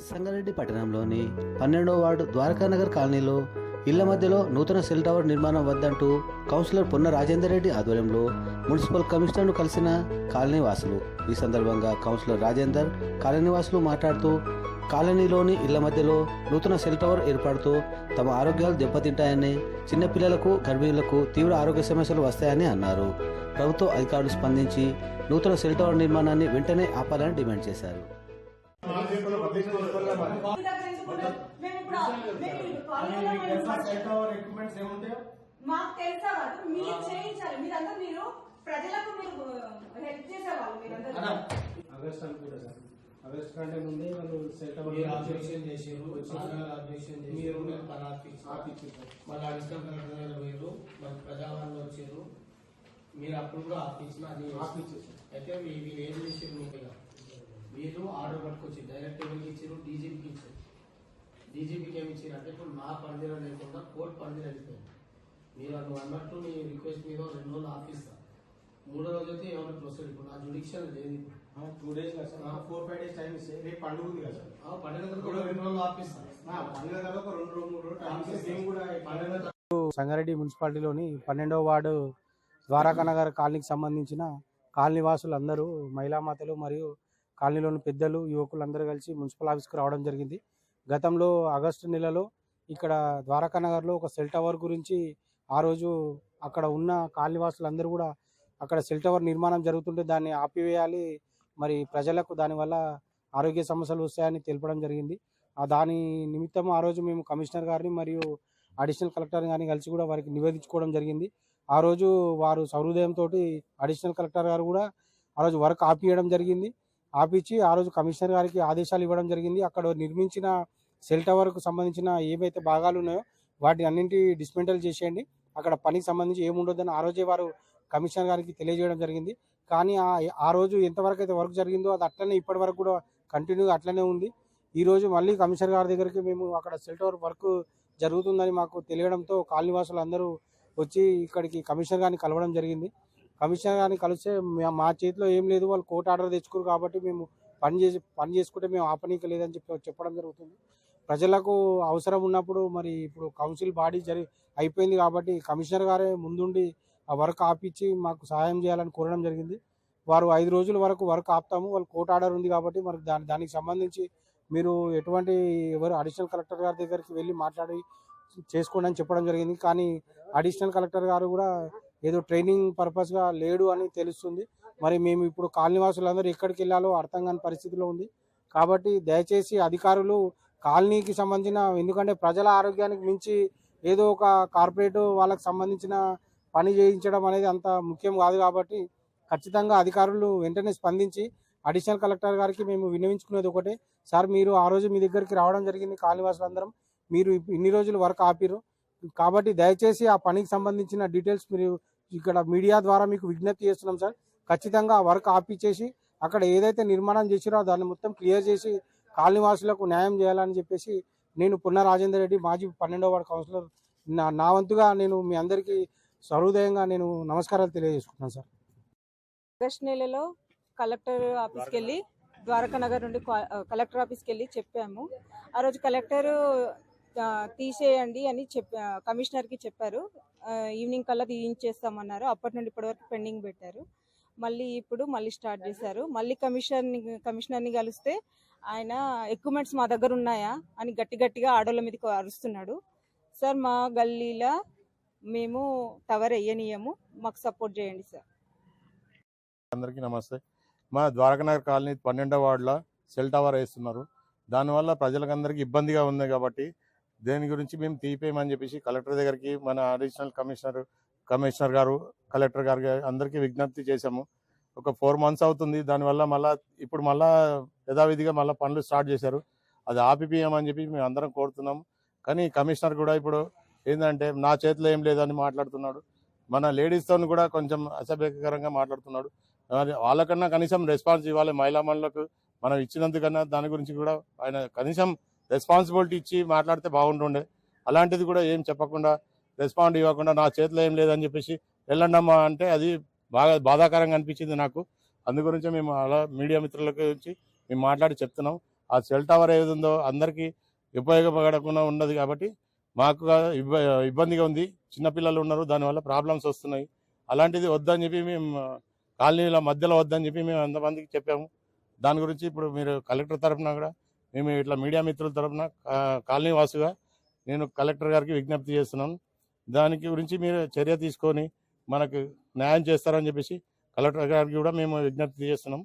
సంగారెడ్డి పట్టణంలోని 12వ వార్డు ద్వారకానగర్ కాలనీలో ఇళ్ల మధ్యలో నూతన సెల్ టవర్ నిర్మాణం వద్దంటూ కౌన్సిలర్ పొన్న రాజేందర్ రెడ్డి ఆధ్వర్యంలో మున్సిపల్ కమిషనర్ను కలిసిన కాలనీ వాసులు. ఈ సందర్భంగా కౌన్సిలర్ రాజేందర్ కాలనీ వాసులు మాట్లాడుతూ కాలనీలోని ఇళ్ల మధ్యలో నూతన సెల్ టవర్ ఏర్పాటుతో తమ ఆరోగ్యాలు దెబ్బతింటాయని, చిన్నపిల్లలకు గర్భిణులకు తీవ్ర ఆరోగ్య సమస్యలు వస్తాయని అన్నారు. ప్రభుత్వ అధికారులు స్పందించి నూతన సెల్ టవర్ నిర్మాణాన్ని వెంటనే ఆపాలని డిమాండ్ చేశారు. మాకు తెలుసా కాదు, మీరు చేయించాలి. మీరంతా మీరు ప్రజలకు మీరు హెల్ప్ చేసేవాళ్ళు. మీరందరూ ఆగస్ట్ కంటే ముందే వాళ్ళు ఆబ్జెక్షన్ చేసారు. ఆబ్జెక్షన్ మీరు మళ్ళీ అడిషనల్ కలెక్టర్ పోయారు, మన ప్రజావాళ్ళు వచ్చారు. మీరు అప్పుడు కూడా ఆపించిన అది ఆపించేసారు. అయితే వీళ్ళు ఏం చేసారు, మీకు వీళ్ళు ఆర్డర్ పట్టుకొచ్చి డైరెక్ట్ ఎవరికి ఇచ్చారు, డీజీపీకి ఇచ్చారు. డీజీపీకి ఏమి ఇచ్చారు అంటే ఇప్పుడు నా పరిధిలో లేకుండా కోర్టు పరిధిలో వెళ్ళిపోయింది. మీరు అది అన్నట్టు మీ రిక్వెస్ట్ మీద 2 రోజులు ఆపిస్తారు. 3వ రోజు అయితే ఏమైనా ప్రొసీడ్. ఇప్పుడు నా జుడిషియల్ లేదు. 2 days 4-5 days టైం ఇస్తే రేపు పండుగ ఉంది కదా సార్. పండుగ కూడా 2 రోజులు ఆపిస్తాను. పండుగ కదా ఒక 2-3 రోజులు టైం ఇస్తే కూడా పండుగ. సంగారెడ్డి మున్సిపాలిటీలోని 12వ వార్డు ద్వారకానగర్ కాలనీకి సంబంధించిన కాలనీ వాసులు అందరూ, మహిళామాతలు మరియు కాలనీలోని పెద్దలు, యువకులు అందరూ కలిసి మున్సిపల్ ఆఫీస్కి రావడం జరిగింది. గతంలో ఆగస్టు నెలలో ఇక్కడ ద్వారకానగర్లో ఒక సెల్ టవర్ గురించి ఆ రోజు అక్కడ ఉన్న కాలనీ వాసులందరూ కూడా అక్కడ సెల్ టవర్ నిర్మాణం జరుగుతుంటే దాన్ని ఆపివేయాలి, మరి ప్రజలకు దానివల్ల ఆరోగ్య సమస్యలు వస్తాయని తెలపడం జరిగింది. దాని నిమిత్తం ఆ రోజు మేము కమిషనర్ గారిని మరియు అడిషనల్ కలెక్టర్ గారిని కలిసి కూడా వారికి నివేదించుకోవడం జరిగింది. ఆ రోజు వారు సహృదయంతో అడిషనల్ కలెక్టర్ గారు కూడా ఆ రోజు వర్క్ ఆపియడం జరిగింది. ఆపించి ఆ రోజు కమిషనర్ గారికి ఆదేశాలు ఇవ్వడం జరిగింది. అక్కడ నిర్మించిన సెల్ టవర్కు సంబంధించిన ఏవైతే భాగాలు ఉన్నాయో వాటిని అన్నింటి డిస్మెంటల్ చేసేయండి, అక్కడ పనికి సంబంధించి ఏముండొద్దని ఆ రోజే వారు కమిషనర్ గారికి తెలియజేయడం జరిగింది. కానీ ఆ రోజు ఎంతవరకు అయితే వర్క్ జరిగిందో అది అట్లనే ఇప్పటి వరకు కూడా కంటిన్యూగా అట్లనే ఉంది. ఈరోజు మళ్ళీ కమిషనర్ గారి దగ్గరికి మేము అక్కడ సెల్ టవర్ వర్క్ జరుగుతుందని మాకు తెలియడంతో కాలనీ వాసులు అందరూ వచ్చి ఇక్కడికి కమిషనర్ గారిని కలవడం జరిగింది. కమిషనర్ గారిని కలిస్తే మా చేతిలో ఏం లేదు, వాళ్ళు కోర్టు ఆర్డర్ తెచ్చుకోరు కాబట్టి మేము పని చేసుకుంటే మేము ఆపనీక లేదని చెప్పడం జరుగుతుంది. ప్రజలకు అవసరం ఉన్నప్పుడు మరి ఇప్పుడు కౌన్సిల్ బాడీ అయిపోయింది కాబట్టి కమిషనర్ గారే ముందుండి ఆ వర్క్ ఆపించి మాకు సహాయం చేయాలని కోరడం జరిగింది. వారు 5 రోజుల వరకు వర్క్ ఆపుతాము, వాళ్ళు కోర్టు ఆర్డర్ ఉంది కాబట్టి మరి దానికి సంబంధించి మీరు ఎవరు అడిషనల్ కలెక్టర్ గారి దగ్గరికి వెళ్ళి మాట్లాడి చేసుకోండి అని చెప్పడం జరిగింది. కానీ అడిషనల్ కలెక్టర్ గారు కూడా ఏదో ట్రైనింగ్ పర్పస్గా లేడు అని తెలుస్తుంది. మరి మేము ఇప్పుడు కాలనీ వాసులందరూ ఎక్కడికి వెళ్ళాలో అర్థం కాని పరిస్థితిలో ఉంది. కాబట్టి దయచేసి అధికారులు కాలనీకి సంబంధించిన, ఎందుకంటే ప్రజల ఆరోగ్యానికి మించి ఏదో ఒక కార్పొరేట్ వాళ్ళకి సంబంధించిన పని చేయించడం అనేది అంత ముఖ్యం కాదు. కాబట్టి ఖచ్చితంగా అధికారులు వెంటనే స్పందించి అడిషనల్ కలెక్టర్ గారికి మేము విన్నవించుకునేది ఒకటే, సార్ మీరు ఆ రోజు మీ దగ్గరికి రావడం జరిగింది, కాలనీ వాసులందరం మీరు ఇన్ని రోజులు వర్క్ ఆపిరు కాబట్టి దయచేసి ఆ పనికి సంబంధించిన డీటెయిల్స్ మీరు ఇక్కడ మీడియా ద్వారా మీకు విజ్ఞప్తి చేస్తున్నాం సార్. ఖచ్చితంగా వర్క్ ఆపిచ్చేసి అక్కడ ఏదైతే నిర్మాణం చేసిరో దాన్ని మొత్తం క్లియర్ చేసి కాలనీ వాసులకు న్యాయం చేయాలని చెప్పేసి నేను పొన్న రాజేందర్ రెడ్డి, మాజీ 12వ వార్డు కౌన్సిలర్, నా వంతుగా నేను మీ అందరికీ సహృదయంగా నేను నమస్కారాలు తెలియజేసుకుంటున్నాను సార్. ఆగస్ట్ నెలలో కలెక్టర్ ఆఫీస్కి వెళ్ళి, ద్వారకానగర్ నుండి కలెక్టర్ ఆఫీస్కి వెళ్ళి చెప్పాము. ఆ రోజు కలెక్టర్ తీసేయండి అని కమిషనర్కి చెప్పారు. ఈవినింగ్ కల్లా తీయించేస్తామన్నారు. అప్పటి నుండి ఇప్పటివరకు పెండింగ్ పెట్టారు. ఇప్పుడు స్టార్ట్ చేశారు. మళ్ళీ కమిషనర్ని కలిస్తే ఆయన ఎక్విప్మెంట్స్ మా దగ్గర ఉన్నాయా అని గట్టిగా ఆడోళ్ళ మీదకి అరుస్తున్నాడు. సార్ మా గల్లీలో మేము టవర్ వేయనీయము, మాకు సపోర్ట్ చేయండి సార్. అందరికీ నమస్తే. మా ద్వారకానగర్ కాలనీ 12వ వార్డులో సెల్ టవర్ వేస్తున్నారు. దానివల్ల ప్రజలకందరికీ ఇబ్బందిగా ఉంది కాబట్టి దేని గురించి మేము తీపేయమని చెప్పేసి కలెక్టర్ దగ్గరికి, మన అడిషనల్ కమిషనర్ గారు, కలెక్టర్ గారు అందరికీ విజ్ఞప్తి చేశాము. ఒక 4 months అవుతుంది. దానివల్ల ఇప్పుడు యథావిధిగా పనులు స్టార్ట్ చేశారు. అది ఆపిపియమని చెప్పి మేము అందరం కోరుతున్నాము. కానీ కమిషనర్ కూడా ఇప్పుడు ఏంటంటే నా చేతిలో ఏం లేదని మాట్లాడుతున్నాడు. మన లేడీస్తో కూడా కొంచెం అసభ్యకరంగా మాట్లాడుతున్నాడు. వాళ్ళకన్నా కనీసం రెస్పాన్స్ ఇవ్వాలి. మహిళా మనులకు మనం ఇచ్చినందుకన్నా దాని గురించి కూడా ఆయన కనీసం రెస్పాన్సిబిలిటీ ఇచ్చి మాట్లాడితే బాగుంటుండే. అలాంటిది కూడా ఏం చెప్పకుండా, రెస్పాండ్ ఇవ్వకుండా నా చేతిలో ఏం లేదని చెప్పేసి వెళ్ళండమ్మా అంటే అది బాగా బాధాకరంగా అనిపించింది నాకు. అందు గురించి మేము అలా మీడియా మిత్రుల గురించి మేము మాట్లాడి చెప్తున్నాం. ఆ సెల్ టవర్ ఏది ఉందో అందరికీ ఉపయోగపడకుండా ఉండదు కాబట్టి మాకు ఇబ్బందిగా ఉంది. చిన్నపిల్లలు ఉన్నారు, దానివల్ల ప్రాబ్లమ్స్ వస్తున్నాయి. అలాంటిది వద్దని చెప్పి మేము కాలనీల మధ్యలో వద్దని చెప్పి మేము ఎంతమందికి చెప్పాము. దాని గురించి ఇప్పుడు మీరు కలెక్టర్ తరఫున కూడా మేము ఇట్లా మీడియా మిత్రుల తరఫున కాలనీ వాసుగా నేను కలెక్టర్ గారికి విజ్ఞప్తి చేస్తున్నాను. దానికి గురించి మీరు చర్య తీసుకొని మనకు న్యాయం చేస్తారని చెప్పేసి కలెక్టర్ గారికి కూడా మేము విజ్ఞప్తి చేస్తున్నాం.